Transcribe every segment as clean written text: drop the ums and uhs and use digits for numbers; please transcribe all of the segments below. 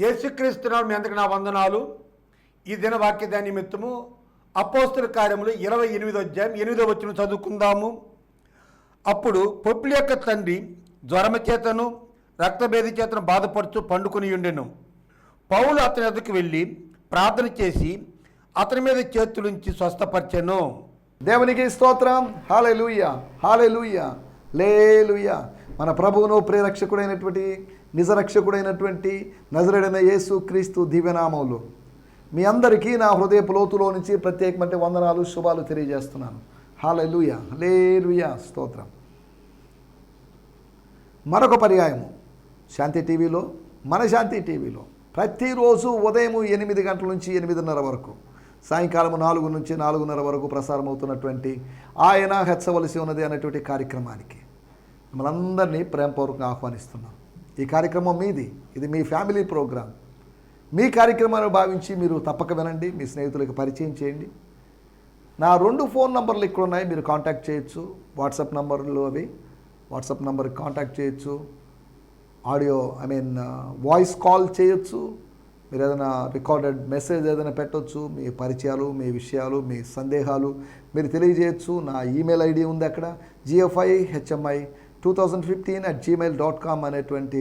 యేసుక్రీస్తునామమున మీ అందరికీ నా వందనాలు. ఈ దిన వాక్య నిమిత్తము అపోస్తలుల కార్యములు 28వ అధ్యాయం 8వ వచనం చదువుకుందాము. అప్పుడు పొప్లి యొక్క తండ్రి జ్వరము చేతను రక్తభేది చేతను బాధపడుతూ పండుకొని ఉండెను. పౌలు అతని ఎదుకు వెళ్ళి ప్రార్థన చేసి అతని మీద చేతులుంచి స్వస్థపరిచెను. దేవునికి స్తోత్రం. హల్లెలూయా, హల్లెలూయా, హల్లెలూయా. మన ప్రభువును ప్రియరక్షకుడైనటువంటి నిజరక్షకుడైనటువంటి నజరేయుడైన యేసు క్రీస్తు దివ్యనామములో మీ అందరికీ నా హృదయపు లోతులో నుంచి ప్రత్యేకమైన వందనాలు, శుభాలు తెలియజేస్తున్నాను. హల్లెలూయా, హల్లెలూయా, స్తోత్రం. మరొక పర్యాయము శాంతి టీవీలో, మన శాంతి టీవీలో ప్రతిరోజు ఉదయం 8 గంటల నుంచి 8:30 వరకు, సాయంకాలం 4 నుంచి 4:30 వరకు ప్రసారం అవుతున్నటువంటి ఆయన హెచ్చవలసి ఉన్నది అనేటువంటి కార్యక్రమానికి మిమ్మల్ని అందరినీ ప్రేమపూర్వకంగా ఆహ్వానిస్తున్నాం. ఈ కార్యక్రమం మీది, ఇది మీ ఫ్యామిలీ ప్రోగ్రాం. మీ కార్యక్రమాన్ని భావించి మీరు తప్పక వినండి, మీ స్నేహితులకు పరిచయం చేయండి. నా 2 ఫోన్ నంబర్లు ఇక్కడ ఉన్నాయి, మీరు కాంటాక్ట్ చేయొచ్చు. వాట్సాప్ నంబర్లు అవి, వాట్సాప్ నంబర్కి కాంటాక్ట్ చేయొచ్చు. ఆడియో వాయిస్ కాల్ చేయొచ్చు. మీరు ఏదైనా రికార్డెడ్ మెసేజ్ ఏదైనా పెట్టవచ్చు. మీ పరిచయాలు, మీ విషయాలు, మీ సందేహాలు మీరు తెలియజేయచ్చు. నా ఈమెయిల్ ఐడి ఉంది అక్కడ, gfihmi2015@gmail.com అనేటువంటి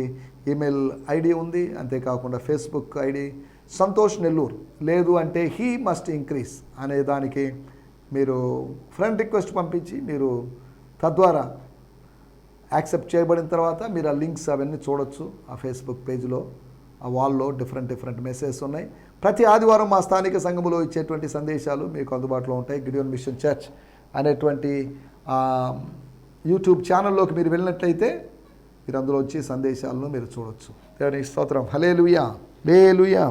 ఈమెయిల్ ఐడి ఉంది. అంతేకాకుండా ఫేస్బుక్ ఐడి సంతోష్ నెల్లూరు, లేదు అంటే హీ మస్ట్ ఇంక్రీజ్ అనే దానికి మీరు ఫ్రెండ్ రిక్వెస్ట్ పంపించి మీరు తద్వారా యాక్సెప్ట్ చేయబడిన తర్వాత మీరు ఆ లింక్స్ అవన్నీ చూడొచ్చు. ఆ ఫేస్బుక్ పేజ్లో ఆ వాల్లో డిఫరెంట్ మెసేజెస్ ఉన్నాయి. ప్రతి ఆదివారం మా స్థానిక సంఘములో ఇచ్చేటువంటి సందేశాలు మీకు అందుబాటులో ఉంటాయి. గిడియోన్ మిషన్ చర్చ్ అనేటువంటి యూట్యూబ్ ఛానల్లోకి మీరు వెళ్ళినట్లయితే మీరు అందులో వచ్చి సందేశాలను మీరు చూడొచ్చు. దేవునికి స్తోత్రం. హల్లెలూయా, హల్లెలూయా.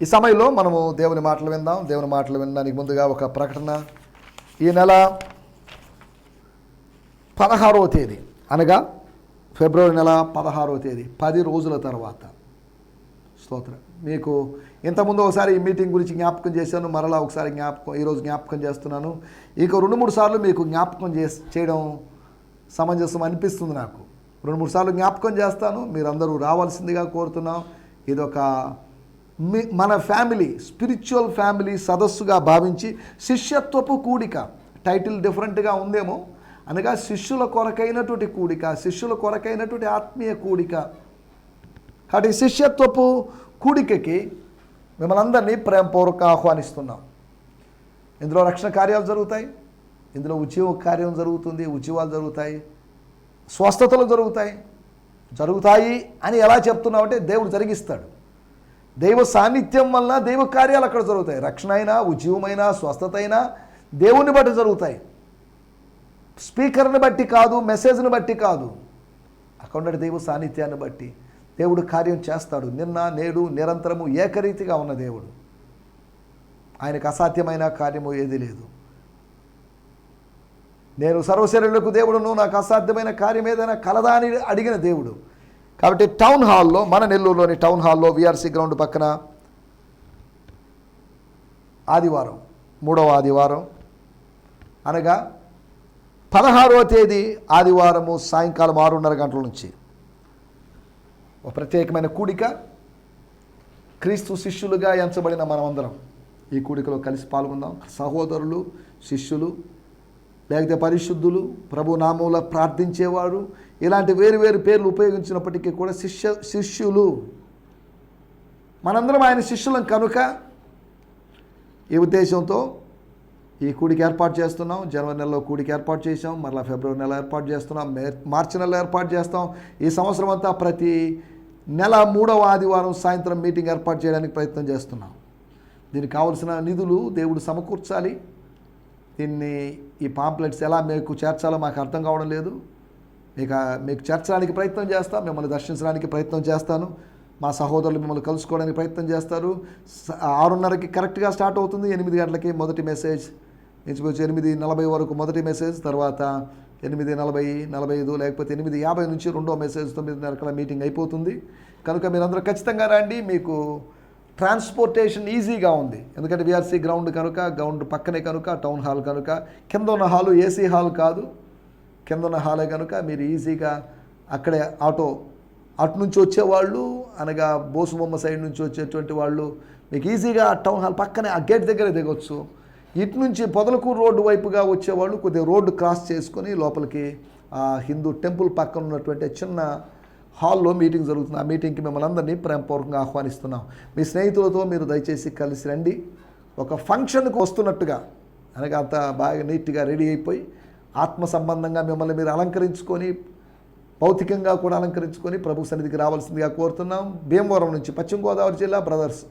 ఈ సమయంలో మనము దేవుని మాటలు విందాం. దేవుని మాటలు వినడానికి ముందుగా ఒక ప్రకటన. ఈ నెల 16వ తేదీ అనగా ఫిబ్రవరి నెల 16వ తేదీ, 10 రోజుల తర్వాత, స్తోత్రం, మీకు ఇంతకుముందు ఒకసారి ఈ మీటింగ్ గురించి జ్ఞాపకం చేశాను, మరలా ఒకసారి ఈరోజు జ్ఞాపకం చేస్తున్నాను. ఇక 2-3 సార్లు మీకు జ్ఞాపకం చేయడం సమంజసం అనిపిస్తుంది. నాకు 2-3 సార్లు జ్ఞాపకం చేస్తాను. మీరందరూ రావాల్సిందిగా కోరుతున్నాం. ఇదొక మన ఫ్యామిలీ, స్పిరిచువల్ ఫ్యామిలీ సదస్సుగా భావించి శిష్యత్వపు కూడిక. టైటిల్ డిఫరెంట్గా ఉందేమో, అనగా శిష్యుల కొరకైనటువంటి కూడిక, శిష్యుల కొరకైనటువంటి ఆత్మీయ కూడిక. కాబట్టి శిష్యత్వపు కూడికకి మిమ్మల్ని అందరినీ ప్రేమపూర్వకంగా ఆహ్వానిస్తున్నాం. ఇందులో రక్షణ కార్యాలు జరుగుతాయి, ఇందులో ఉద్యోగ కార్యం జరుగుతుంది, ఉద్యోగాలు జరుగుతాయి, స్వస్థతలు జరుగుతాయి అని ఎలా చెప్తున్నామంటే దేవుడు జరిగిస్తాడు. దైవ సాన్నిధ్యం వలన దైవ కార్యాలు అక్కడ జరుగుతాయి. రక్షణ అయినా, ఉద్యోగమైనా, స్వస్థత అయినా దేవుని బట్టి జరుగుతాయి. స్పీకర్ని బట్టి కాదు, మెసేజ్ని బట్టి కాదు, అక్కడ దైవ సాన్నిధ్యాన్ని బట్టి దేవుడు కార్యం చేస్తాడు. నిన్న నేడు నిరంతరము ఏకరీతిగా ఉన్న దేవుడు. ఆయనకు అసాధ్యమైన కార్యము ఏది లేదు. నేను సర్వశరీరులకు దేవుడును, నాకు అసాధ్యమైన కార్యం ఏదైనా కలదా అని అడిగిన దేవుడు. కాబట్టి టౌన్ హాల్లో, మన నెల్లూరులోని టౌన్ హాల్లో విఆర్సీ గ్రౌండ్ పక్కన ఆదివారం, 3వ ఆదివారం అనగా 16వ తేదీ ఆదివారము సాయంకాలం 6:30 గంటల నుంచి ఒక ప్రత్యేకమైన కూడిక. క్రీస్తు శిష్యులుగా ఎంచబడిన మనమందరం ఈ కూడికలో కలిసి పాల్గొందాం. సహోదరులు, శిష్యులు, లేకపోతే పరిశుద్ధులు, ప్రభు నామములో ప్రార్థించేవారు, ఇలాంటి వేరు పేర్లు ఉపయోగించినప్పటికీ కూడా శిష్యులు మనందరం ఆయన శిష్యులం కనుక ఈ ఉద్దేశంతో ఈ కూడికి ఏర్పాటు చేస్తున్నాం. జనవరి నెలలో కూడికి ఏర్పాటు చేసాం, మరలా ఫిబ్రవరి నెల ఏర్పాటు చేస్తున్నాం, మార్చి నెలలో ఏర్పాటు చేస్తాం. ఈ సంవత్సరం అంతా ప్రతి నెల 3వ ఆదివారం సాయంత్రం మీటింగ్ ఏర్పాటు చేయడానికి ప్రయత్నం చేస్తున్నాం. దీనికి కావలసిన నిధులు దేవుడు సమకూర్చాలి. ఈ పాంప్లెట్స్ ఎలా మీకు చేర్చాలో మాకు అర్థం కావడం లేదు. మీకు చేర్చడానికి ప్రయత్నం చేస్తాం, మిమ్మల్ని దర్శించడానికి ప్రయత్నం చేస్తాను. మా సహోదరులు మిమ్మల్ని కలుసుకోవడానికి ప్రయత్నం చేస్తారు. 6:30కి కరెక్ట్గా స్టార్ట్ అవుతుంది. 8 గంటలకి మొదటి మెసేజ్, ఇంచుమించు 8:40 వరకు మొదటి మెసేజ్, తర్వాత 8:40, 45 లేకపోతే 8:50 నుంచి 2వ మెసేజ్ 9:30 మీటింగ్ అయిపోతుంది. కనుక మీరందరూ ఖచ్చితంగా రండి. మీకు ట్రాన్స్పోర్టేషన్ ఈజీగా ఉంది, ఎందుకంటే విఆర్సీ గ్రౌండ్ కనుక, గ్రౌండ్ పక్కనే కనుక, టౌన్ హాల్ కనుక, కింద ఉన్న హాలు ఏసీ హాల్ కాదు, కింద ఉన్న హాలే కనుక మీరు ఈజీగా అక్కడే ఆటో అటు నుంచి వచ్చేవాళ్ళు అనగా బోసుబొమ్మ సైడ్ నుంచి వచ్చేటువంటి వాళ్ళు మీకు ఈజీగా టౌన్ హాల్ పక్కనే ఆ గేట్ దగ్గర దిగొచ్చు. ఇటు నుంచి పొదలకూరు రోడ్డు వైపుగా వచ్చేవాళ్ళు కొద్దిగా రోడ్డు క్రాస్ చేసుకొని లోపలికి ఆ హిందూ టెంపుల్ పక్కన ఉన్నటువంటి చిన్న హాల్లో మీటింగ్ జరుగుతుంది. ఆ మీటింగ్కి మిమ్మల్ని అందరినీ ప్రేమపూర్వకంగా ఆహ్వానిస్తున్నాం. మీ స్నేహితులతో మీరు దయచేసి కలిసి రండి. ఒక ఫంక్షన్కి వస్తున్నట్టుగా అనగా అంత బాగా నీట్గా రెడీ అయిపోయి ఆత్మ సంబంధంగా మిమ్మల్ని మీరు అలంకరించుకొని భౌతికంగా కూడా అలంకరించుకొని ప్రభు సన్నిధికి రావాల్సిందిగా కోరుతున్నాం. భీమవరం నుంచి పశ్చిమ గోదావరి జిల్లా బ్రదర్స్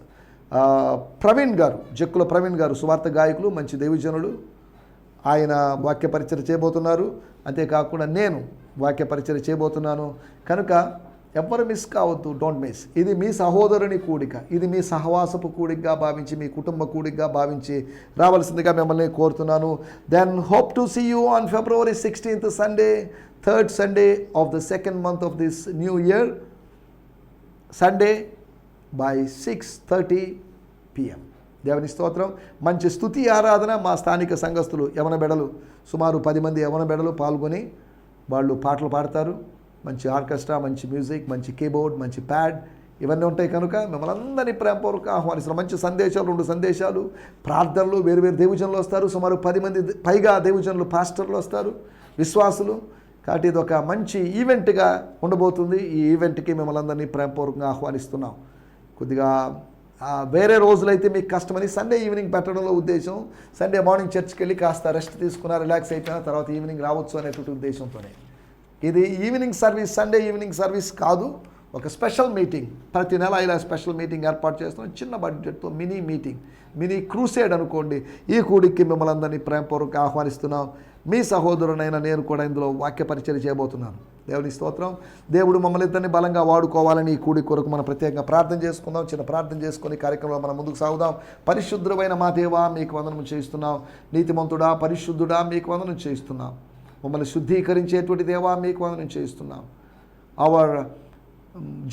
ప్రవీణ్ గారు, జక్కుల ప్రవీణ్ గారు సువార్త గాయకులు, మంచి దైవజనులు. ఆయన వాక్య పరిచయం చేయబోతున్నారు. అంతేకాకుండా నేను వాక్య పరిచయం చేయబోతున్నాను. కనుక ఎవ్వరు మిస్ కావద్దు, డోంట్ మిస్. ఇది మీ సహోదరుని కూడిక, ఇది మీ సహవాసపు కూడికగా భావించి, మీ కుటుంబ కూడికగా భావించి రావాల్సిందిగా మిమ్మల్ని కోరుతున్నాను. Then hope to see you on February 16th Sunday, third Sunday of the second month of this new year, Sunday by 6:30 PM. దేవుని స్తోత్రం. మంచి స్తుతి ఆరాధన మా స్థానిక సంఘస్థులు యవన బెడలు సుమారు 10 మంది యవన బెడలు పాల్గొని వాళ్ళు పాటలు పాడతారు. మంచి ఆర్కెస్ట్రా, మంచి మ్యూజిక్, మంచి కీబోర్డ్, మంచి ప్యాడ్ ఇవన్నీ ఉంటాయి. కనుక మిమ్మల్ని అందరినీ ప్రేమపూర్వక ఆహ్వానిస్తున్నారు. మంచి సందేశాలు, 2 సందేశాలు, ప్రార్థనలు, వేరు దేవజనులు వస్తారు. సుమారు 10 మంది పైగా దేవజనులు, పాస్టర్లు వస్తారు, విశ్వాసులు. కాబట్టి ఇది ఒక మంచి ఈవెంట్గా ఉండబోతుంది. ఈ ఈవెంట్కి మిమ్మల్ని అందరినీ ప్రేమపూర్వకంగా ఆహ్వానిస్తున్నాం. కొద్దిగా వేరే రోజులైతే మీకు కష్టమని సండే ఈవినింగ్ పెట్టడంలో ఉద్దేశం. సండే మార్నింగ్ చర్చ్కి వెళ్ళి కాస్త రెస్ట్ తీసుకున్నా, రిలాక్స్ అయిపోయిన తర్వాత ఈవినింగ్ రావచ్చు అనేటువంటి ఉద్దేశంతోనే ఇది evening service. Sunday evening service కాదు, ఒక స్పెషల్ మీటింగ్. ప్రతి నెల ఇలా స్పెషల్ మీటింగ్ ఏర్పాటు చేస్తున్నాం. చిన్న బడ్జెట్తో మినీ మీటింగ్, మినీ క్రూసేడ్ అనుకోండి. ఈ కూడికి మిమ్మల్ని అందరినీ ప్రేమపూర్వకంగా ఆహ్వానిస్తున్నాం. మీ సహోదరునైనా నేను కూడా ఇందులో వాక్య పరిచయం చేయబోతున్నాను. దేవుని స్తోత్రం. దేవుడు మమ్మల్ని ఇద్దరిని బలంగా వాడుకోవాలని ఈ కూడి కొరకు మనం ప్రత్యేకంగా ప్రార్థన చేసుకుందాం. చిన్న ప్రార్థన చేసుకొని కార్యక్రమంలో మనం ముందుకు సాగుదాం. పరిశుద్ధమైన మా దేవా, మీకు వందనం చేయిస్తున్నాం. నీతిమంతుడా, పరిశుద్ధుడా, మీకు వందనం చేయిస్తున్నాం. మమ్మల్ని శుద్ధీకరించేటువంటి దేవా, మీకు వందనం చేయిస్తున్నాం. Our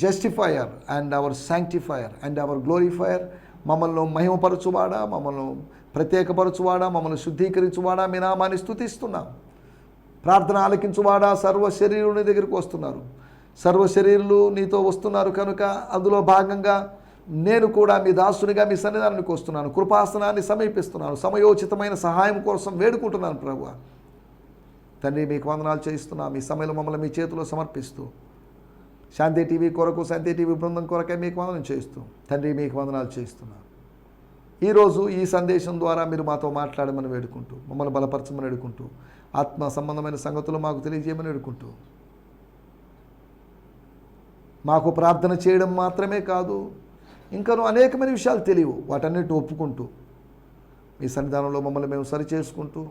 justifier and our sanctifier and our glorifier, మమ్మల్ని మహిమపరచువాడా, మమ్మల్ని ప్రత్యేకపరచువాడా, మమ్మల్ని శుద్ధీకరించువాడా, మీ నామాన్ని స్తుతిస్తున్నాం. ప్రార్థన ఆలకించువాడా, సర్వ శరీరుని దగ్గరికి వస్తున్నారు. సర్వ శరీరులు నీతో వస్తున్నారు కనుక అందులో భాగంగా నేను కూడా మీ దాసునిగా మీ సన్నిధానానికి వస్తున్నాను. కృపాసనాన్ని సమీపిస్తున్నాను. సమయోచితమైన సహాయం కోసం వేడుకుంటున్నాను ప్రభువా. తండ్రి, మీకు వందనాలు చేయిస్తున్నా. మీ సమయంలో మమ్మల్ని మీ చేతిలో సమర్పిస్తూ శాంతి టీవీ కొరకు, శాంతి టీవీ బృందం కొరకే మీకు వందనం చేయిస్తూ తండ్రి, మీకు వందనాలు చేయిస్తున్నా. ఈరోజు ఈ సందేశం ద్వారా మీరు మాతో మాట్లాడమని వేడుకుంటూ, మమ్మల్ని బలపరచమని వేడుకుంటూ, ఆత్మ సంబంధమైన సంగతులు మాకు తెలియజేయమని వేడుకుంటూ, మాకు ప్రార్థన చేయడం మాత్రమే కాదు, ఇంకనూ అనేకమైన విషయాలు తెలియవు, వాటన్నిటి ఒప్పుకుంటూ మీ సన్నిధానంలో మమ్మల్ని మేము సరిచేసుకుంటూ,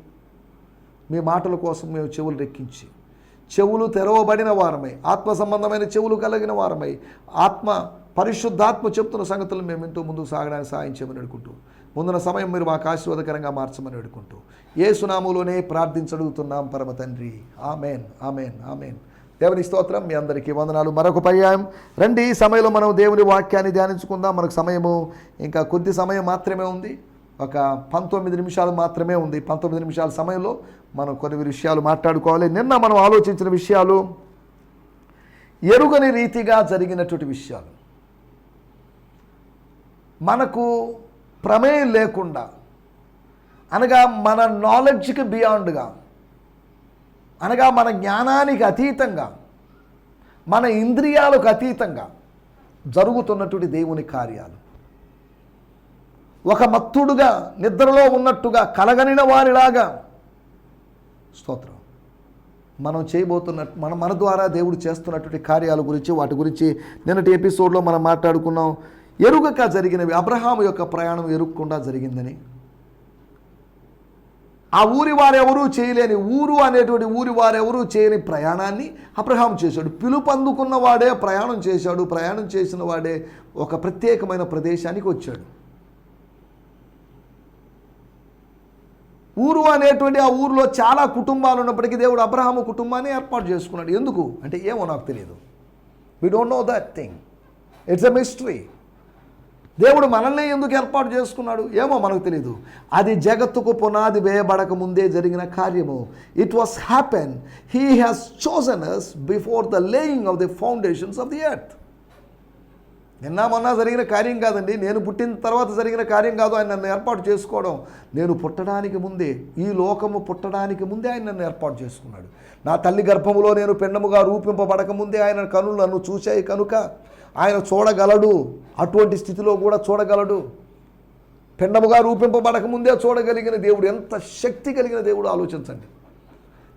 మీ మాటల కోసం మేము చెవులు రెక్కించి, చెవులు తెరవబడిన వారమై, ఆత్మ సంబంధమైన చెవులు కలిగిన వారమై, పరిశుద్ధాత్మ చెప్తున్న సంగతులను మేము ఎంతో ముందుకు సాగడానికి సహాయం చేయమని వేడుకుంటూ, ముందున్న సమయం మీరు మాకు ఆశీర్వాదకరంగా మార్చమని వేడుకుంటూ, యేసు నామములోనే ప్రార్థించడుగుతున్నాం పరమ తండ్రి. Amen, amen, amen. దేవుని స్తోత్రం. మీ అందరికీ వందనాలు. మరొక పర్యాయం రండి. ఈ సమయంలో మనం దేవుని వాక్యాన్ని ధ్యానించుకుందాం. మనకు సమయము ఇంకా కొద్ది సమయం మాత్రమే ఉంది. ఒక 19 నిమిషాలు మాత్రమే ఉంది. 19 నిమిషాల సమయంలో మనం కొన్ని విషయాలు మాట్లాడుకోవాలి. నిన్న మనం ఆలోచించిన విషయాలు ఎరుగని రీతిగా జరిగినటువంటి విషయాలు, మనకు ప్రమేయం లేకుండా, అనగా మన నాలెడ్జ్కి బియాండ్గా, అనగా మన జ్ఞానానికి అతీతంగా, మన ఇంద్రియాలకు అతీతంగా జరుగుతున్నటువంటి దేవుని కార్యాలు. ఒక మత్తుడుగా, నిద్రలో ఉన్నట్టుగా, కలగనిన వారిలాగా, స్తోత్రం, మనం చేయబోతున్నట్టు మన ద్వారా దేవుడు చేస్తున్నటువంటి కార్యాల గురించి, వాటి గురించి నిన్నటి ఎపిసోడ్లో మనం మాట్లాడుకున్నాం. ఎరుగక జరిగినవి. అబ్రహాము యొక్క ప్రయాణం ఎరుగకుండా జరిగిందని, ఆ ఊరి వారెవరూ చేయలేని, ఊరు అనేటువంటి ఊరి వారెవరూ చేయని ప్రయాణాన్ని అబ్రహాము చేశాడు. పిలుపు అందుకున్న వాడే ప్రయాణం చేశాడు. ప్రయాణం చేసిన వాడే ఒక ప్రత్యేకమైన ప్రదేశానికి వచ్చాడు. ఊరు అనేటువంటి ఆ ఊరిలో చాలా కుటుంబాలు ఉన్నప్పటికీ దేవుడు అబ్రహాము కుటుంబాన్ని ఏర్పాటు చేసుకున్నాడు. ఎందుకు అంటే ఏమో నాకు తెలియదు. We don't know that thing. It's a mystery. దేవుడు మనల్ని ఎందుకు ఏర్పాటు చేసుకున్నాడు ఏమో మనకు తెలియదు. అది జగత్తుకు పునాది వేయబడక ముందే జరిగిన కార్యము. It was happen. He has chosen us before the laying of the foundations of the earth. నిన్న మొన్న జరిగిన కార్యం కాదండి, నేను పుట్టిన తర్వాత జరిగిన కార్యం కాదు. ఆయన నన్ను ఏర్పాటు చేసుకోవడం. నేను పుట్టడానికి ముందే, ఈ లోకము పుట్టడానికి ముందే ఆయన నన్ను ఏర్పాటు చేసుకున్నాడు. నా తల్లి గర్భములో నేను పిండముగా రూపింపబడక ముందే ఆయన కనులు నన్ను చూశాయి కనుక ఆయన చూడగలడు. అటువంటి స్థితిలో కూడా చూడగలడు. పిండముగా రూపింపబడక ముందే చూడగలిగిన దేవుడు, ఎంత శక్తి కలిగిన దేవుడు ఆలోచించండి.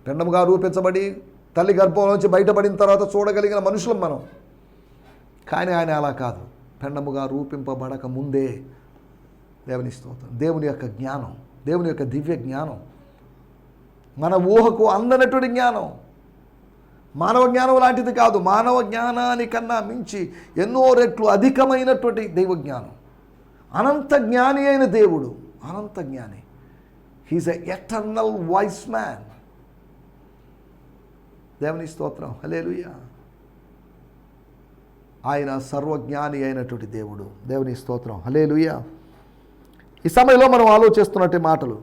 పిండముగా రూపించబడి తల్లి గర్భం నుంచి బయటపడిన తర్వాత చూడగలిగిన మనుషులం మనం. కానీ ఆయన అలా కాదు. పిండముగా రూపింపబడక ముందే. దేవుని స్తోత్రం. దేవుని యొక్క జ్ఞానం, దేవుని యొక్క దివ్య జ్ఞానం, మన ఊహకు అందనటువంటి జ్ఞానం, మానవ జ్ఞానం లాంటిది కాదు. మానవ జ్ఞానానికన్నా మించి ఎన్నో రెట్లు అధికమైనటువంటి దైవ జ్ఞానం. అనంత జ్ఞాని అయిన దేవుడు, అనంత జ్ఞాని. హీఈస్ ఎ ఎటర్నల్ వాయిస్ మ్యాన్. దేవుని స్తోత్రం. హల్లెలూయా. ఆయన సర్వజ్ఞాని అయినటువంటి దేవుడు. దేవుని స్తోత్రం. హల్లెలూయా. ఈ సమయంలో మనం ఆలోచిస్తున్నట్టు మాటలు,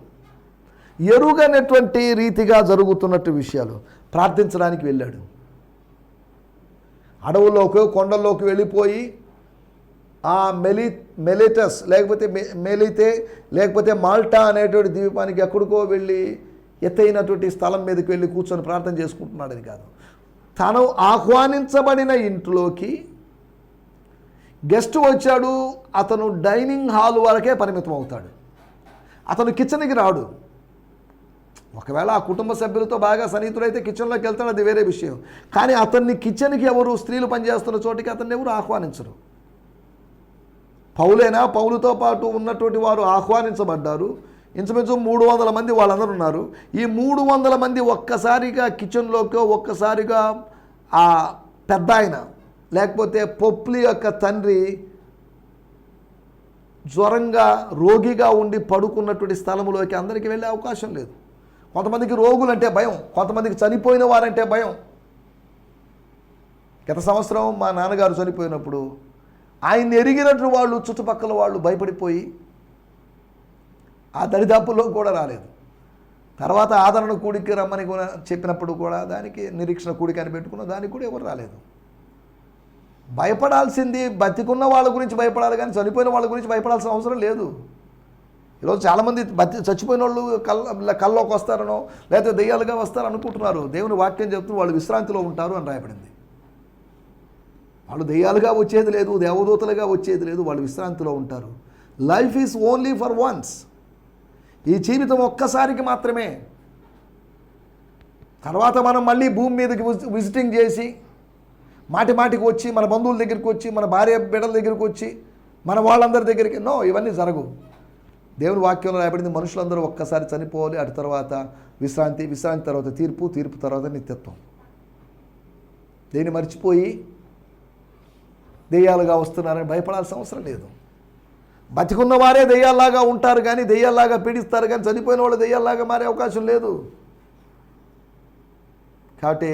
ఎరుగనటువంటి రీతిగా జరుగుతున్నట్టు విషయాలు. ప్రార్థించడానికి వెళ్ళాడు. అడవుల్లోకి కొండల్లోకి వెళ్ళిపోయి ఆ మెలిటస్ లేకపోతే మాల్టా అనేటువంటి ద్వీపానికి ఎక్కడికో వెళ్ళి ఎత్తైనటువంటి స్థలం మీదకి వెళ్ళి కూర్చొని ప్రార్థన చేసుకుంటున్నాడని కాదు. తను ఆహ్వానించబడిన ఇంట్లోకి గెస్ట్ వచ్చాడు, అతను డైనింగ్ హాల్ వరకే పరిమితం అవుతాడు. అతను కిచెన్కి రాడు. ఒకవేళ ఆ కుటుంబ సభ్యులతో బాగా సన్నిహితుడైతే కిచెన్లోకి వెళ్తాడు, అది వేరే విషయం. కానీ అతన్ని కిచెన్కి ఎవరు, స్త్రీలు పనిచేస్తున్న చోటికి అతన్ని ఎవరు ఆహ్వానించరు. పౌలుతో పాటు ఉన్నటువంటి వారు ఆహ్వానించబడ్డారు. ఇంచుమించు 300 మంది వాళ్ళందరూ ఉన్నారు. ఈ 300 మంది ఒక్కసారిగా కిచెన్లోకి, ఒక్కసారిగా ఆ పెద్ద ఆయన లేకపోతే పొప్లి యొక్క తండ్రి జ్వరంగా రోగిగా ఉండి పడుకున్నటువంటి స్థలంలోకి అందరికీ వెళ్ళే అవకాశం లేదు. కొంతమందికి రోగులంటే భయం, కొంతమందికి చనిపోయిన వారంటే భయం. గత సంవత్సరం మా నాన్నగారు చనిపోయినప్పుడు ఆయన్ని ఎరిగినట్లు వాళ్ళు, చుట్టుపక్కల వాళ్ళు భయపడిపోయి ఆ దరిదాపుల్లో కూడా రాలేదు. తర్వాత ఆదరణ కూడికి రమ్మని కూడా చెప్పినప్పుడు కూడా దానికి నిరీక్షణ కూడిక అని పెట్టుకున్న దానికి కూడా ఎవరు రాలేదు. భయపడాల్సింది బతికున్న వాళ్ళ గురించి భయపడాలి, కానీ చనిపోయిన వాళ్ళ గురించి భయపడాల్సిన అవసరం లేదు. ఈరోజు చాలామంది చచ్చిపోయిన వాళ్ళు కల్లోకి వస్తారనో లేకపోతే దెయ్యాలుగా వస్తారని అనుకుంటున్నారు. దేవుని వాక్యం చెప్తూ వాళ్ళు విశ్రాంతిలో ఉంటారు అని రాయబడింది. వాళ్ళు దెయ్యాలుగా వచ్చేది లేదు, దేవదూతలుగా వచ్చేది లేదు, వాళ్ళు విశ్రాంతిలో ఉంటారు. Life is only for once. ఈ జీవితం ఒక్కసారికి మాత్రమే. తర్వాత మనం మళ్ళీ భూమి మీదకి విజిటింగ్ చేసి మాటికి వచ్చి మన బంధువుల దగ్గరికి వచ్చి, మన భార్య బిడ్డల దగ్గరికి వచ్చి, మన వాళ్ళందరి దగ్గరికి ఇవన్నీ జరగవు. దేవుని వాక్యంలో రాయబడింది మనుషులందరూ ఒక్కసారి చనిపోవాలి, అటు తర్వాత విశ్రాంతి తర్వాత తీర్పు తర్వాత నిత్యత్వం. దీన్ని మర్చిపోయి దెయ్యాలుగా వస్తున్నారని భయపడాల్సిన అవసరం లేదు. బతికున్న వారే దెయ్యాల్లాగా ఉంటారు, కానీ దెయ్యాల్లాగా పీడిస్తారు, కానీ చనిపోయిన వాళ్ళు దెయ్యాల్లాగా మారే అవకాశం లేదు. కాబట్టి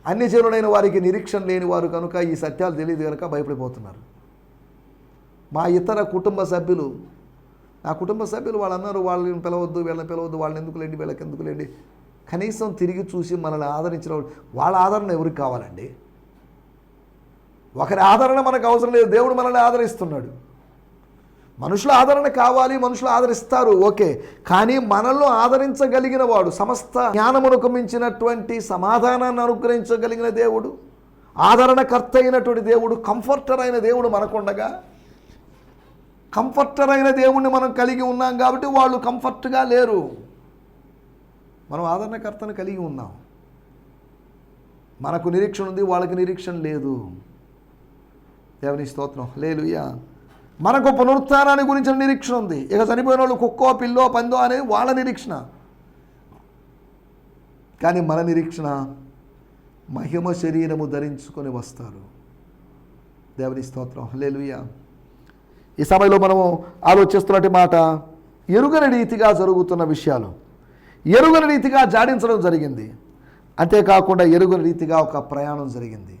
అన్ని జనులైన వారికి నిరీక్షణ లేని వారు కనుక ఈ సత్యాలు తెలియదు కనుక భయపడిపోతున్నారు. మా ఇతర కుటుంబ సభ్యులు, నా కుటుంబ సభ్యులు వాళ్ళన్నారు, వాళ్ళని పిలవద్దు, వీళ్ళని పిలవద్దు, వాళ్ళని ఎందుకులేండి, వీళ్ళకి ఎందుకులేండి. కనీసం తిరిగి చూసి మనల్ని ఆదరించిన వాళ్ళ ఆదరణ ఎవరికి కావాలండి? ఒకరి ఆదరణ మనకు అవసరం లేదు, దేవుడు మనల్ని ఆదరిస్తున్నాడు. మనుషుల ఆదరణ కావాలి, మనుషులు ఆదరిస్తారు, ఓకే. కానీ మనల్ని ఆదరించగలిగిన వాడు, సమస్త జ్ఞానమునకు మించినటువంటి సమాధానాన్ని అనుగ్రహించగలిగిన దేవుడు, ఆదరణకర్త అయినటువంటి దేవుడు, కంఫర్టర్ అయిన దేవుడు మనకుండగా, కంఫర్టర్ అయిన దేవుణ్ణి మనం కలిగి ఉన్నాం కాబట్టి వాళ్ళు కంఫర్ట్గా లేరు. మనం ఆదరణకర్తను కలిగి ఉన్నాం. మనకు నిరీక్షణ ఉంది, వాళ్ళకి నిరీక్షణ లేదు. దేవుని స్తోత్రం. హల్లెలూయా. మనకు పునరుత్థానాన్ని గురించిన నిరీక్షణ ఉంది. ఇక చనిపోయిన వాళ్ళు కుక్కో పిల్లో పందో అనేది వాళ్ళ నిరీక్షణ. కానీ మన నిరీక్షణ మహిమ శరీరము ధరించుకొని వస్తారు. దేవుని స్తోత్రం. హల్లెలూయా. ఈ సమయంలో మనము ఆలోచిస్తున్నట్టు మాట, ఎరుగని రీతిగా జరుగుతున్న విషయాలు, ఎరుగని రీతిగా జాడించడం జరిగింది. అంతేకాకుండా ఎరుగని రీతిగా ఒక ప్రయాణం జరిగింది,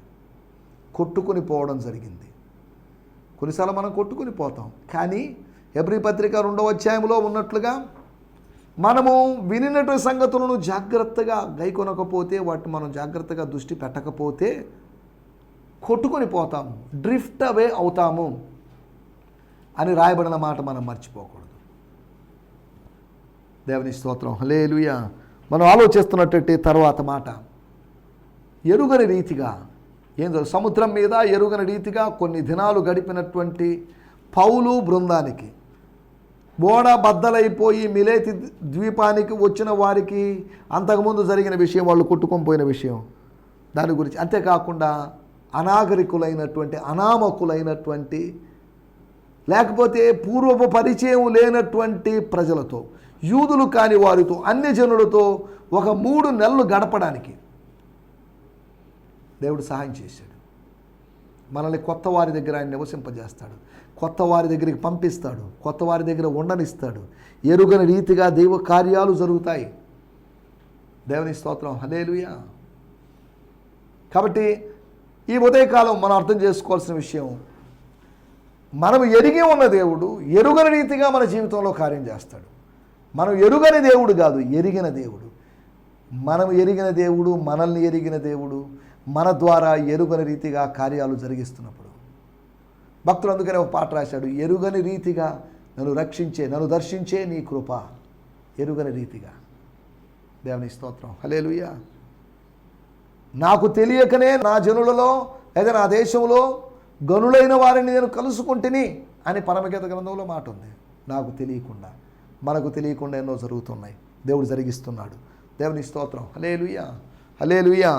కొట్టుకొని పోవడం జరిగింది. కొన్నిసార్లు మనం కొట్టుకుని పోతాం, కానీ హెబ్రీ పత్రిక 2వ అధ్యాయంలో ఉన్నట్లుగా మనము వినినటువంటి సంగతులను జాగ్రత్తగా గైకొనకపోతే, వాటిని మనం జాగ్రత్తగా దృష్టి పెట్టకపోతే కొట్టుకొని పోతాము, డ్రిఫ్ట్ అవే అవుతాము అని రాయబడిన మాట మనం మర్చిపోకూడదు. దేవుని స్తోత్రం, హల్లెలూయా. మనం ఆలోచిస్తున్నట్టు తర్వాత మాట, ఎరుగని రీతిగా సముద్రం మీద ఎరుగని రీతిగా కొన్ని దినాలు గడిపినటువంటి పౌలు బృందానికి ఓడ బద్దలైపోయి మిలేతి ద్వీపానికి వచ్చిన వారికి అంతకుముందు జరిగిన విషయం, వాళ్ళు కొట్టుకొని పోయిన విషయం, దాని గురించి, అంతేకాకుండా అనాగరికులైనటువంటి అనామకులైనటువంటి లేకపోతే పూర్వపు పరిచయం లేనటువంటి ప్రజలతో, యూదులు కాని వారితో, అన్యజనులతో ఒక 3 నెలలు గడపడానికి దేవుడు సహాయం చేశాడు. మనల్ని కొత్త వారి దగ్గర ఆయన నివసింపజేస్తాడు, కొత్త వారి దగ్గరికి పంపిస్తాడు, కొత్త వారి దగ్గర ఉండనిస్తాడు. ఎరుగని రీతిగా దైవ కార్యాలు జరుగుతాయి. దేవుని స్తోత్రం, హల్లెలూయా. కాబట్టి ఈ ఉదయకాలం మనం అర్థం చేసుకోవాల్సిన విషయం, మనం ఎరిగి ఉన్న దేవుడు ఎరుగని రీతిగా మన జీవితంలో కార్యం చేస్తాడు. మనం ఎరుగని దేవుడు కాదు, ఎరిగిన దేవుడు. మనం ఎరిగిన దేవుడు, మనల్ని ఎరిగిన దేవుడు మన ద్వారా ఎరుగని రీతిగా కార్యాలు జరిగిస్తున్నప్పుడు, భక్తులు అందుకనే ఒక పాట రాశాడు, ఎరుగని రీతిగా నన్ను రక్షించే, నన్ను దర్శించే నీ కృప, ఎరుగని రీతిగా. దేవుని స్తోత్రం, హల్లెలూయా. నాకు తెలియకనే నా జనులలో లేదా నా దేశంలో గనులైన వారిని నేను కలుసుకుంటుని అని పరమగీత గ్రంథంలో మాట ఉంది. నాకు తెలియకుండా, మనకు తెలియకుండా ఎన్నో జరుగుతున్నాయి, దేవుడు జరిగిస్తున్నాడు. దేవుని స్తోత్రం, హల్లెలూయా, హల్లెలూయా.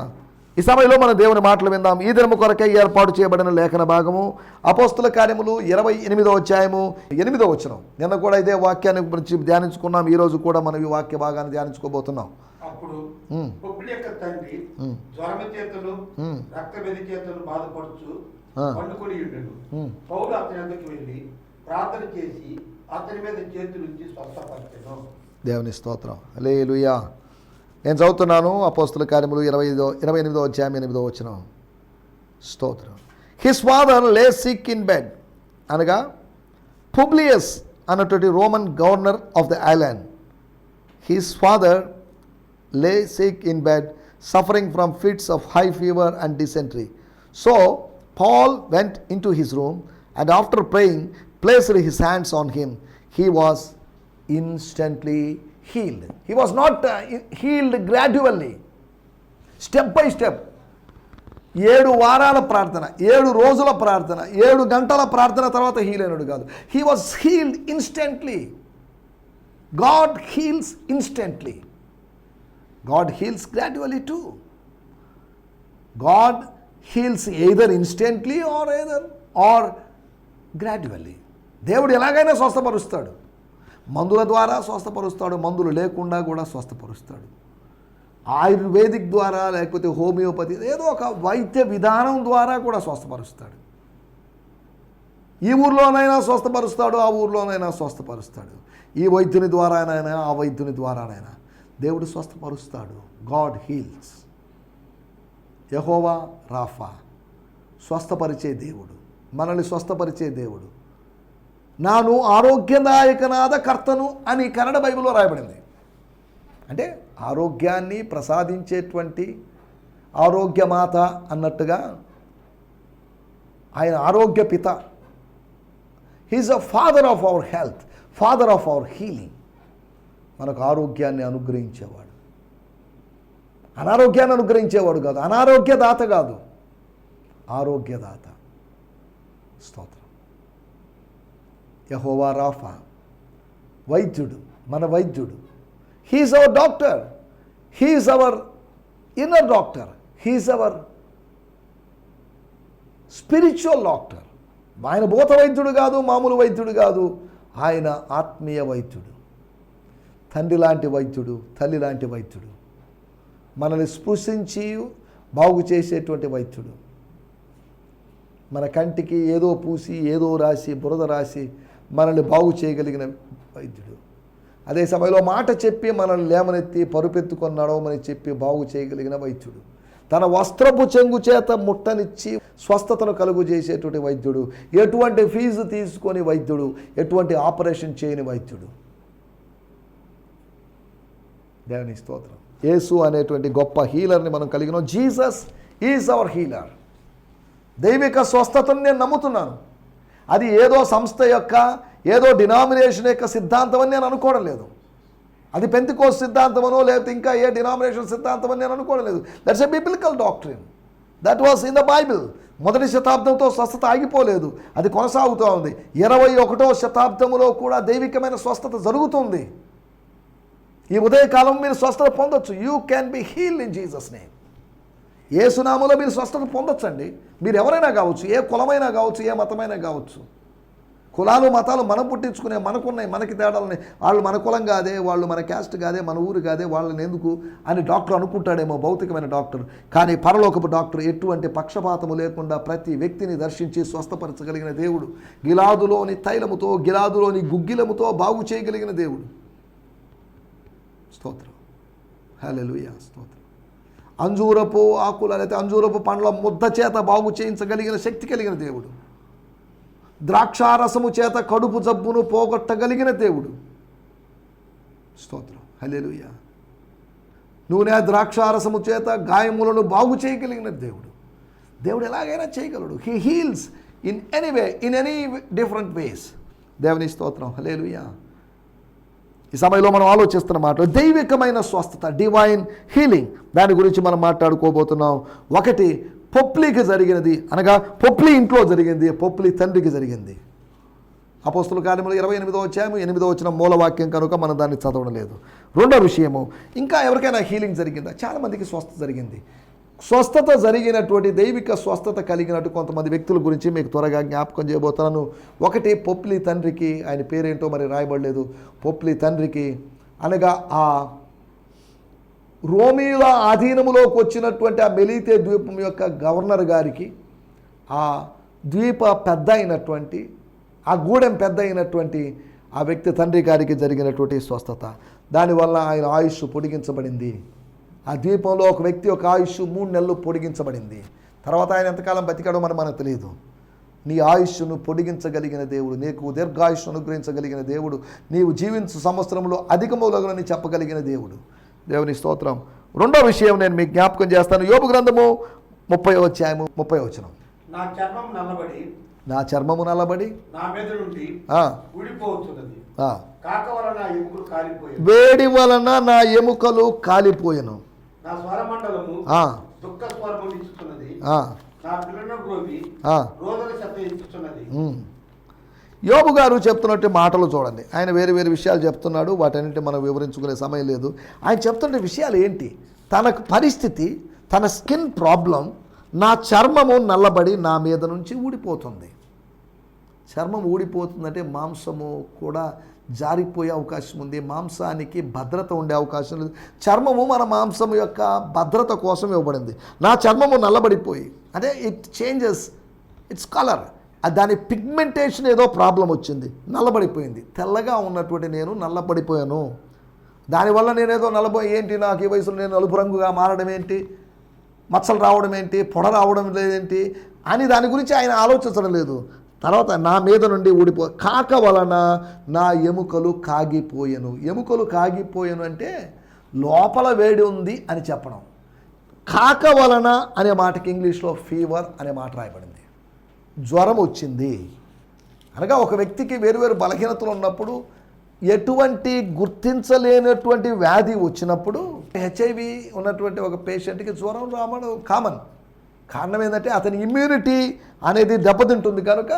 ఈ సమయంలో మన దేవుని మాటలు విందాం. ఈ దినము కొరకై ఏర్పాటు చేయబడిన లేఖన భాగము అపోస్తుల కార్యములు 28వ అధ్యాయము 8వ వచనం. నిన్న కూడా ఇదే వాక్యాన్ని గురించి ధ్యానించుకున్నాం. ఈరోజు కూడా మనం ఈ వాక్య భాగాన్ని ధ్యానించుకోబోతున్నాం. అప్పుడు పుబ్లియక తండ్రి జ్వరమ చేతులు రక్తబెది చేతులు బాధపడుచు పండుకొని ఉండెను. పౌలు అతని వద్దకు వెళ్ళి ప్రార్థన చేసి అతని మీద చేతులుంచి స్వస్థపరిచెను. దేవుని స్తోత్రం, హల్లెలూయా. నేను చదువుతున్నాను అపోస్తుల కార్యములు 28వ అధ్యాయం 8వ వచనం. స్తోత్రం. హిస్ ఫాదర్ లే సిక్ ఇన్ బెడ్, అనగా పుబ్లియస్ అన్నటువంటి Roman governor of the island, his father lay sick in bed, suffering from fits of high fever and dysentery. So Paul went into his room and after praying placed his hands on him. He was instantly healed. He was not healed gradually, step by step. 7 వారాల ప్రార్థన, 7 రోజుల ప్రార్థన, 7 గంటల ప్రార్థన తర్వాత heal అయినడు కాదు. He was healed instantly. God heals instantly. God heals gradually too. God heals either instantly or gradually. దేవుడు ఎలాగైనా స్వస్థపరుస్తాడు. మందుల ద్వారా స్వస్థపరుస్తాడు, మందులు లేకుండా కూడా స్వస్థపరుస్తాడు. ఆయుర్వేదిక్ ద్వారా లేకపోతే హోమియోపతి ఏదో ఒక వైద్య విధానం ద్వారా కూడా స్వస్థపరుస్తాడు. ఈ ఊర్లోనైనా స్వస్థపరుస్తాడు, ఆ ఊర్లోనైనా స్వస్థపరుస్తాడు. ఈ వైద్యుని ద్వారానైనా ఆ వైద్యుని ద్వారానైనా దేవుడు స్వస్థపరుస్తాడు. God heals. యెహోవా రాఫా, స్వస్థపరిచే దేవుడు, మనల్ని స్వస్థపరిచే దేవుడు. నాను ఆరోగ్యదాయకనాద కర్తను అని కన్నడ బైబిల్లో రాయబడింది. అంటే ఆరోగ్యాన్ని ప్రసాదించేటువంటి ఆరోగ్యమాత అన్నట్టుగా ఆయన ఆరోగ్య పిత. He is a father of our health, father of our healing. మనకు ఆరోగ్యాన్ని అనుగ్రహించేవాడు, అనారోగ్యాన్ని అనుగ్రహించేవాడు కాదు, అనారోగ్యదాత కాదు, ఆరోగ్యదాత. స్తోత్రం. యెహోవా రాఫా, వైద్యుడు, మన వైద్యుడు. He is our doctor, he is our inner doctor, he is our spiritual doctor. ఆయన భూత వైద్యుడు కాదు, మామూలు వైద్యుడు కాదు, ఆయన ఆత్మీయ వైద్యుడు. తండ్రి లాంటి వైద్యుడు, తల్లి లాంటి వైద్యుడు, మనల్ని స్పృశించి బాగు చేసేటువంటి వైద్యుడు. మన కంటికి ఏదో పూసి ఏదో రాసి బురద రాసి మనల్ని బాగు చేయగలిగిన వైద్యుడు. అదే సమయంలో మాట చెప్పి మనల్ని లేవనెత్తి పరుపెత్తుకొని నడవమని చెప్పి బాగు చేయగలిగిన వైద్యుడు. తన వస్త్రపు చెంగు చేత ముట్టనిచ్చి స్వస్థతను కలుగు చేసేటువంటి వైద్యుడు. ఎటువంటి ఫీజు తీసుకొని వైద్యుడు, ఎటువంటి ఆపరేషన్ చేయని వైద్యుడు. దేవుని స్తోత్రం. యేసు అనేటువంటి గొప్ప హీలర్ని మనం కలిగినాం. Jesus is our healer. దైవిక స్వస్థతను నేను నమ్ముతున్నాను. అది ఏదో సంస్థ యొక్క, ఏదో డినామినేషన్ యొక్క సిద్ధాంతం అని నేను అనుకోవడం లేదు. అది పెంతెకోస్తు సిద్ధాంతమనో లేకపోతే ఇంకా ఏ డినామినేషన్ సిద్ధాంతం అని నేను అనుకోవడం లేదు. That's a biblical doctrine. That was in the Bible. మొదటి శతాబ్దంతో స్వస్థత ఆగిపోలేదు, అది కొనసాగుతూ ఉంది. 21వ శతాబ్దంలో కూడా దైవికమైన స్వస్థత జరుగుతుంది. ఈ ఉదయకాలం మీరు స్వస్థత పొందొచ్చు. You can be healed in Jesus name. యేసునామములో మీరు స్వస్థత పొందొచ్చండి. మీరు ఎవరైనా కావచ్చు, ఏ కులమైనా కావచ్చు, ఏ మతమైనా కావచ్చు. కులాలు మతాలు మనం పుట్టించుకునే, మనకున్నాయి, మనకి తేడాలని. వాళ్ళు మన కులం కాదే, వాళ్ళు మన క్యాస్ట్ కాదే, మన ఊరు కాదే, వాళ్ళని ఎందుకు అని డాక్టర్ అనుకుంటాడేమో, భౌతికమైన డాక్టర్. కానీ పరలోకపు డాక్టర్ ఎటువంటి పక్షపాతము లేకుండా ప్రతి వ్యక్తిని దర్శించి స్వస్థపరచగలిగిన దేవుడు. గిలాదులోని తైలముతో, గిలాదులోని గుగ్గిలముతో బాగు చేయగలిగిన దేవుడు. స్తోత్రం, హల్లెలూయా, స్తోత్రం. అంజూరపు ఆకుల లేకపోతే అంజూరపు పండ్ల ముద్ద చేత బాగు చేయించగలిగిన శక్తి కలిగిన దేవుడు. ద్రాక్షారసము చేత కడుపు జబ్బును పోగొట్టగలిగిన దేవుడు. స్తోత్రం, హల్లెలూయా. నూనె ద్రాక్షారసము చేత గాయములను బాగు చేయగలిగిన దేవుడు. దేవుడు ఎలాగైనా చేయగలడు. He heels in any way, in any different ways. దేవుని స్తోత్రం, హల్లెలూయా. ఈ సమయంలో మనం ఆలోచిస్తున్న మాట దైవికమైన స్వస్థత, డివైన్ హీలింగ్. దాని గురించి మనం మాట్లాడుకోబోతున్నాం. ఒకటి పొప్లీకి జరిగినది, అనగా పొప్లీ ఇంట్లో జరిగింది, పొప్లీ తండ్రికి జరిగింది. అపోస్తుల కార్యములు 28వ అధ్యాయం 8వ వచనం మూలవాక్యం కనుక మనం దాన్ని చదవడం లేదు. రెండో విషయము, ఇంకా ఎవరికైనా హీలింగ్ జరిగిందా? చాలామందికి స్వస్థత జరిగింది. స్వస్థత జరిగినటువంటి దైవిక స్వస్థత కలిగినట్టు కొంతమంది వ్యక్తుల గురించి మీకు త్వరగా జ్ఞాపకం చేయబోతున్నాను. ఒకటి పొప్లీ తండ్రికి, ఆయన పేరేంటో మరి రాయబడలేదు. పొప్లీ తండ్రికి అనగా ఆ రోమీల ఆధీనములోకి వచ్చినటువంటి ఆ మెలీతే ద్వీపం యొక్క గవర్నర్ గారికి, ఆ ద్వీప పెద్ద అయినటువంటి, ఆ గూడెం పెద్ద అయినటువంటి ఆ వ్యక్తి తండ్రి గారికి జరిగినటువంటి స్వస్థత. దానివల్ల ఆయన ఆయుష్ పొడిగించబడింది. ఆ ద్వీపంలో ఒక వ్యక్తి యొక్క ఆయుష్ 3 నెలలు పొడిగించబడింది. తర్వాత ఆయన ఎంతకాలం బతికాడో మనకు తెలియదు. నీ ఆయుష్ను పొడిగించగలిగిన దేవుడు, నీకు దీర్ఘాయుష్ను అనుగ్రహించగలిగిన దేవుడు, నీవు జీవించు సంవత్సరంలో అధికములగునని చెప్పగలిగిన దేవుడు. దేవుని స్తోత్రం. రెండో విషయం నేను మీకు జ్ఞాపకం చేస్తాను. యోబు గ్రంథము 30వ అధ్యాయము 30వ వచనం. నా చర్మము నల్లబడి నా మీద నుండి ఊడిపోతున్నది. కాక వలన నా ఎముకలు కాలిపోయాను. వేడి వలన నా ఎముకలు కాలిపోయెను. నా స్వరమండలము దుఃఖ స్వరము ఇచ్చుతున్నది. నా పిల్లల గ్రోవి రోదన శబ్దం ఇచ్చుతున్నది. యోబు గారు చెప్తున్నట్టు మాటలు చూడండి. ఆయన వేరు వేరు విషయాలు చెప్తున్నాడు. వాటన్నింటి మనం వివరించుకునే సమయం లేదు. ఆయన చెప్తున్న విషయాలు ఏంటి? తన పరిస్థితి, తన స్కిన్ ప్రాబ్లం, నా చర్మము నల్లబడి నా మీద నుంచి ఊడిపోతుంది. చర్మం ఊడిపోతుందంటే మాంసము కూడా జారిపోయే అవకాశం ఉంది. మాంసానికి భద్రత ఉండే అవకాశం లేదు. చర్మము మన మాంసము యొక్క భద్రత కోసం ఇవ్వబడింది. నా చర్మము నల్లబడిపోయి, అంటే ఇట్ చేంజెస్ ఇట్స్ కలర్. దాని పిగ్మెంటేషన్ ఏదో ప్రాబ్లం వచ్చింది, నల్లబడిపోయింది. తెల్లగా ఉన్నటువంటి నేను నల్లబడిపోయాను. దానివల్ల నేనేదో ఏంటి, నాకు ఈ వయసులో నేను నలుపు రంగుగా మారడం ఏంటి, మచ్చలు రావడం ఏంటి, పొడ రావడం లేదేంటి అని దాని గురించి ఆయన ఆలోచించడం లేదు. తర్వాత నా మీద నుండి కాక వలన నా ఎముకలు కాగిపోయెను. ఎముకలు కాగిపోయెను అంటే లోపల వేడి ఉంది అని చెప్పడం. కాక వలన అనే మాటకి ఇంగ్లీష్లో ఫీవర్ అనే మాట రాయబడింది. జ్వరం వచ్చింది అనగా ఒక వ్యక్తికి వేరువేరు బలహీనతలు ఉన్నప్పుడు, ఎటువంటి గుర్తించలేనటువంటి వ్యాధి వచ్చినప్పుడు, హెచ్ఐవి ఉన్నటువంటి ఒక పేషెంట్కి జ్వరం రావడం కామన్. కారణం ఏంటంటే అతని ఇమ్యూనిటీ అనేది దెబ్బతింటుంది కనుక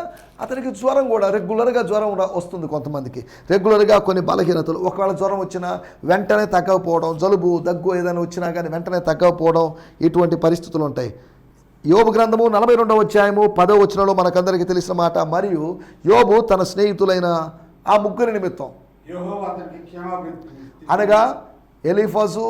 అతనికి జ్వరం కూడా రెగ్యులర్గా జ్వరం వస్తుంది. కొంతమందికి రెగ్యులర్గా కొన్ని బలహీనతలు, ఒకవేళ జ్వరం వచ్చినా వెంటనే తగ్గకపోవడం, జలుబు దగ్గు ఏదైనా వచ్చినా కానీ వెంటనే తగ్గకపోవడం, ఇటువంటి పరిస్థితులు ఉంటాయి. యోబు గ్రంథము 42వ అధ్యాయము 10వ వచనంలో మనకందరికీ తెలిసిన మాట, మరియు యోబు తన స్నేహితులైన ఆ ముగ్గురి నిమిత్తం, అనగా ఎలీఫజు,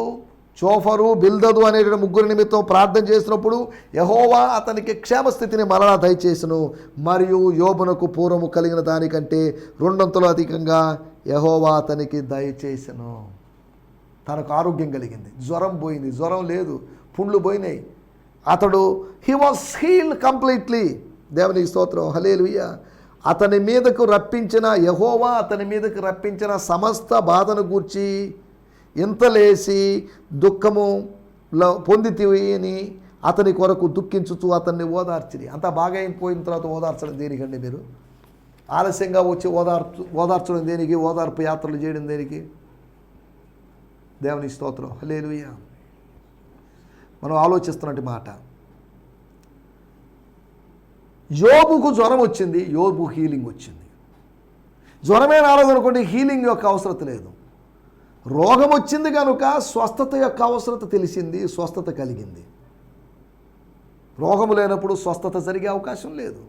చోఫరు, బిల్దదు అనేటువంటి ముగ్గురి నిమిత్తం ప్రార్థన చేసినప్పుడు యెహోవా అతనికి క్షేమస్థితిని మరలా దయచేసెను. మరియు యోబునకు పూర్వము కలిగిన దానికంటే 200 అధికంగా యెహోవా అతనికి దయచేసెను. తనకు ఆరోగ్యం కలిగింది, జ్వరం పోయింది, జ్వరం లేదు, పుండ్లు పోయినాయి. అతడు హీ వాస్ హీల్డ్ కంప్లీట్లీ. దేవునికి స్తోత్రం, హల్లెలూయా. అతని మీదకు రప్పించిన యెహోవా అతని మీదకు రప్పించిన సమస్త బాధను గూర్చి ఇంతలేసి దుఃఖము పొందితివి అని అతని కొరకు దుఃఖించుచు అతన్ని ఓదార్చిరి. అంత బాగా అయిపోయిన తర్వాత ఓదార్చడం దేనికండి? మీరు ఆలస్యంగా వచ్చి ఓదార్చడం దేనికి? ఓదార్పు యాత్రలు చేయడం దేనికి? దేవుని స్తోత్రం, హల్లెలూయా. మనం ఆలోచిస్తున్నట్టు మాట. యోబుకు జ్వరం వచ్చింది, యోబు హీలింగ్ వచ్చింది. జ్వరమే రాలేదనుకోండి, హీలింగ్ యొక్క అవసరత లేదు. రోగం వచ్చింది కనుక స్వస్థత యొక్క అవసరత తెలిసింది, స్వస్థత కలిగింది. రోగము లేనప్పుడు స్వస్థత జరిగే అవకాశం లేదు.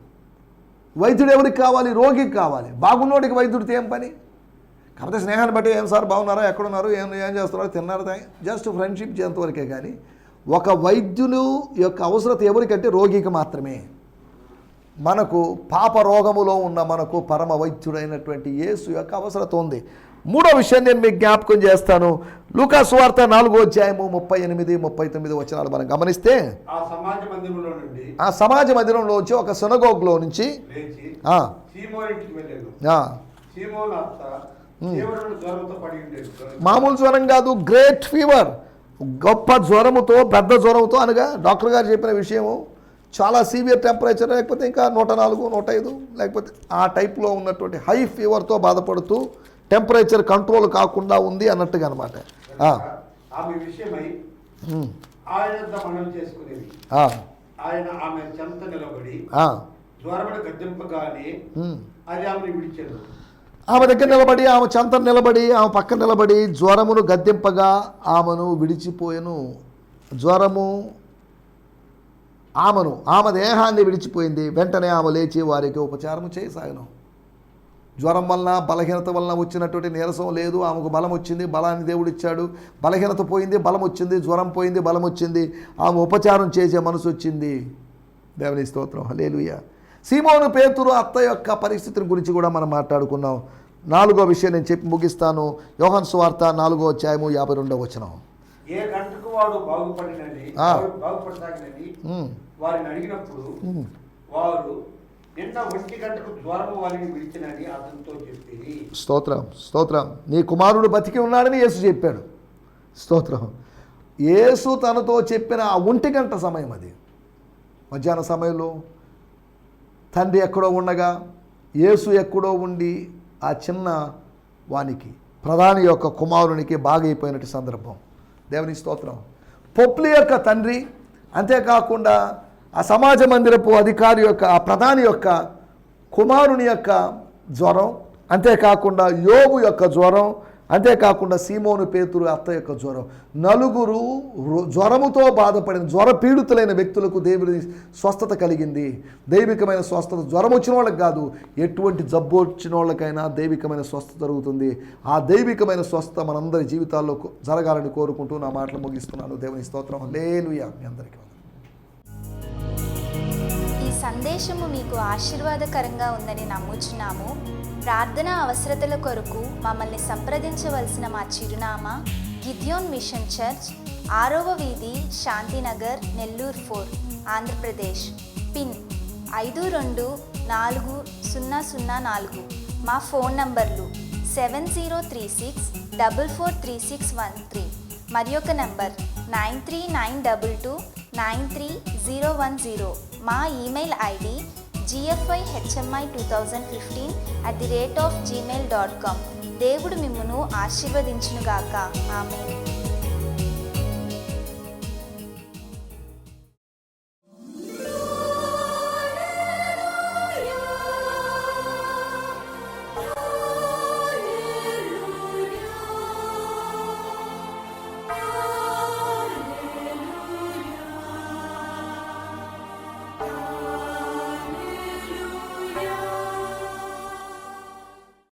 వైద్యుడు ఎవరికి కావాలి? రోగికి కావాలి. బాగున్నోడికి వైద్యుడితో ఏం పని? కాకపోతే స్నేహాన్ని బట్టి ఏం సార్ బాగున్నారా, ఎక్కడున్నారు, ఏం చేస్తున్నారో, తిన్నారా, జస్ట్ ఫ్రెండ్షిప్ చేసేంతవరకే. కానీ ఒక వైద్యులు యొక్క అవసరత ఎవరికంటే రోగికి మాత్రమే. మనకు పాప రోగములో ఉన్న మనకు పరమ వైద్యుడైనటువంటి యేసు యొక్క అవసరత ఉంది. మూడో విషయం నేను మీకు జ్ఞాపకం చేస్తాను. లూకా సువార్త 4వ అధ్యాయము 38, 39 వచనాలు మనం గమనిస్తే, ఆ సమాజ మందిరంలోంచి ఒక సినగోగ్లో నుంచి మామూలు జ్వరం కాదు, గ్రేట్ ఫీవర్, గొప్ప జ్వరముతో, పెద్ద జ్వరంతో, అనగా డాక్టర్ గారు చెప్పిన విషయము చాలా సీవియర్ టెంపరేచర్, లేకపోతే ఇంకా 104, 105, లేకపోతే ఆ టైప్లో ఉన్నటువంటి హై ఫీవర్తో బాధపడుతూ టెంపరేచర్ కంట్రోల్ కాకుండా ఉంది అన్నట్టుగా అనమాట. ఆమె దగ్గర నిలబడి, ఆమె చెంత నిలబడి, ఆమె పక్కన నిలబడి జ్వరమును గద్దెంపగా ఆమెను విడిచిపోయెను. జ్వరము ఆమె దేహాన్ని విడిచిపోయింది. వెంటనే ఆమె లేచి వారికి ఉపచారం చేయసాగను. జ్వరం వలన, బలహీనత వలన వచ్చినటువంటి నీరసం లేదు, ఆమెకు బలం వచ్చింది, బలాన్ని దేవుడు ఇచ్చాడు. బలహీనత పోయింది, బలం వచ్చింది. జ్వరం పోయింది, బలం వచ్చింది. ఆమె ఉపచారం చేసే మనసు వచ్చింది. దేవుని స్తోత్రం, హల్లెలూయా. సీమోను పేతురు అత్త యొక్క పరిస్థితిని గురించి కూడా మనం మాట్లాడుకున్నాం. 4వ విషయం నేను చెప్పి ముగిస్తాను. యోహాను సువార్త 4వ అధ్యాయము 52వ వచనం. ఏ గంటకు వాడు బాగుపడినని వారిని అడిగినప్పుడు వారు నిన్న 1 గంటకు జ్వరము వారిని విడిచినని అతనితో చెప్పింది. స్తోత్రం, స్తోత్రం. నీ కుమారుడు బతికి ఉన్నాడని యేసు చెప్పాడు. స్తోత్రం. యేసు తనతో చెప్పిన ఆ 1 గంట సమయం, అది మధ్యాహ్న సమయంలో తండ్రి ఎక్కడో ఉండగా యేసు ఎక్కడో ఉండి ఆ చిన్న వానికి, ప్రధాని యొక్క కుమారునికి బాగైపోయినట్టు సందర్భం. దేవుని స్తోత్రం. పొప్లి యొక్క తండ్రి, అంతేకాకుండా ఆ సమాజ మందిరపు అధికారి యొక్క, ఆ ప్రధాని యొక్క కుమారుని యొక్క జ్వరం, అంతేకాకుండా యోబు యొక్క జ్వరం, అంతేకాకుండా సీమోను పేతురు అత్త యొక్క జ్వరం. 4 జ్వరముతో బాధపడిన, జ్వర పీడితులైన వ్యక్తులకు దేవుని స్వస్థత కలిగింది. దైవికమైన స్వస్థత జ్వరం వచ్చిన వాళ్ళకి కాదు, ఎటువంటి జబ్బు వచ్చిన వాళ్ళకైనా దైవికమైన స్వస్థత జరుగుతుంది. ఆ దైవికమైన స్వస్థత మనందరి జీవితాల్లో జరగాలని కోరుకుంటూ నా మాటలు ముగిస్తున్నాను. దేవుని స్తోత్రం, హల్లెలూయా. మీ అందరికీ ఈ సందేశము మీకు ఆశీర్వాదకరంగా ఉందని నమ్ముచున్నాము. ప్రార్థన అవసరతల కొరకు మమ్మల్ని సంప్రదించవలసిన మా చిరునామా గిద్యోన్ మిషన్ చర్చ్, 6వ వీధి, శాంతినగర్, నెల్లూరు 4, ఆంధ్రప్రదేశ్. పిన్ 524004. మా ఫోన్ నంబర్లు 7036443613, మరి ఒక నంబర్ 9392293010. మా ఈమెయిల్ ఐడి gfihmi2015@gmail.com. దేవుడు మిమ్మును ఆశీర్వదించునుగాక. ఆమేన్.